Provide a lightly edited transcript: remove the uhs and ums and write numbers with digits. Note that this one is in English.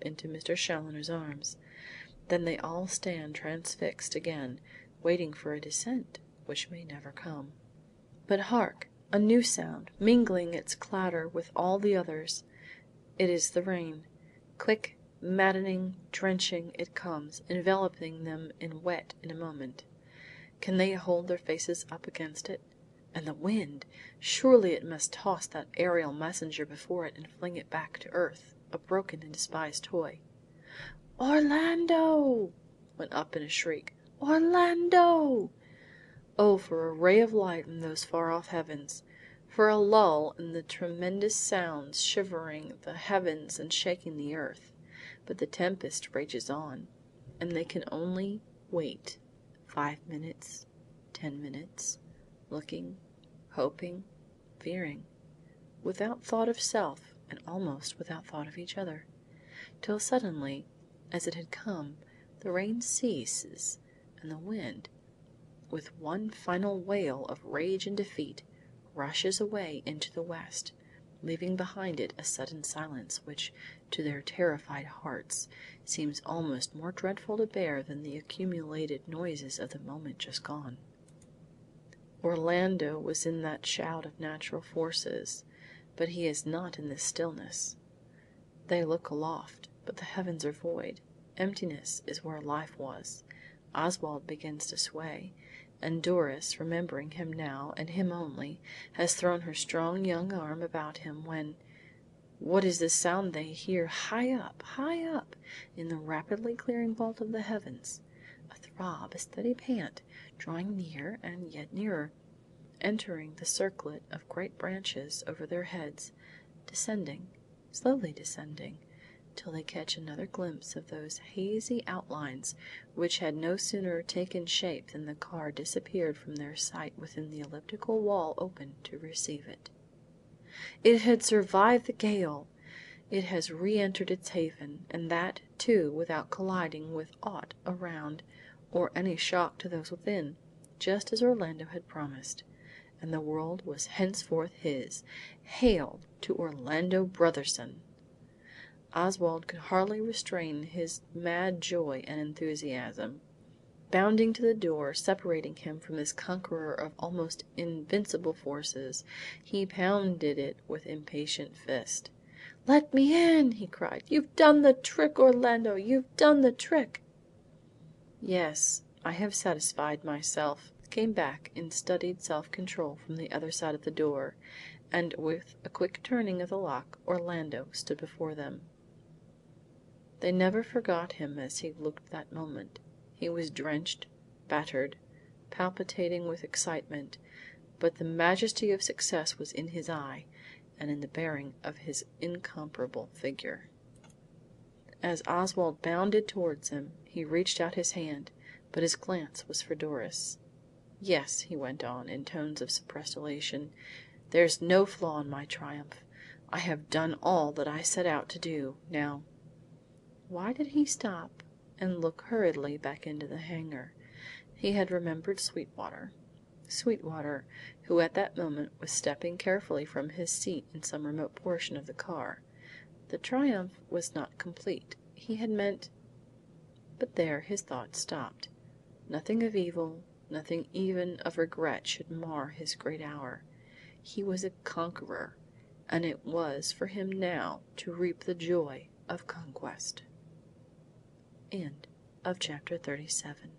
into Mr. Challoner's arms. Then they all stand transfixed again, waiting for a descent which may never come. But hark! A new sound, mingling its clatter with all the others. It is the rain. Quick, maddening, drenching, it comes, enveloping them in wet in a moment. Can they hold their faces up against it? And the wind! Surely it must toss that aerial messenger before it and fling it back to earth, a broken and despised toy. "Orlando!" went up in a shriek. "Orlando!" Oh, for a ray of light in those far off heavens! For a lull in the tremendous sounds shivering the heavens and shaking the earth! But the tempest rages on, and they can only wait 5 minutes, 10 minutes, looking, hoping, fearing, without thought of self and almost without thought of each other, till suddenly, as it had come, the rain ceases and the wind, with one final wail of rage and defeat, rushes away into the west, leaving behind it a sudden silence which, to their terrified hearts, seems almost more dreadful to bear than the accumulated noises of the moment just gone. Orlando was in that shout of natural forces, but he is not in this stillness. They look aloft, but the heavens are void. Emptiness is where life was. Oswald begins to sway, and Doris, remembering him now, and him only, has thrown her strong young arm about him when what is the sound they hear high up, in the rapidly clearing vault of the heavens? A throb, a steady pant, drawing near and yet nearer, entering the circlet of great branches over their heads, descending, slowly descending, till they catch another glimpse of those hazy outlines which had no sooner taken shape than the car disappeared from their sight within the elliptical wall open to receive it. It had survived the gale! It has re-entered its haven, and that, too, without colliding with aught around, or any shock to those within, just as Orlando had promised, and the world was henceforth his. Hail to Orlando Brotherson! Oswald could hardly restrain his mad joy and enthusiasm. Bounding to the door separating him from this conqueror of almost invincible forces, he pounded it with impatient fist. "Let me in!" he cried. "You've done the trick, Orlando! You've done the trick!" "Yes, I have satisfied myself," came back in studied self-control from the other side of the door, and with a quick turning of the lock Orlando stood before them. They never forgot him as he looked that moment. He was drenched, battered, palpitating with excitement, but the majesty of success was in his eye, and in the bearing of his incomparable figure. As Oswald bounded towards him, he reached out his hand, but his glance was for Doris. "Yes," he went on, in tones of suppressed elation, "there's no flaw in my triumph. I have done all that I set out to do. Now—" Why did he stop and look hurriedly back into the hangar? He had remembered Sweetwater, who at that moment was stepping carefully from his seat in some remote portion of the car. The triumph was not complete. He had meant... But there his thoughts stopped. Nothing of evil, nothing even of regret should mar his great hour. He was a conqueror, and it was for him now to reap the joy of conquest. End of chapter 37.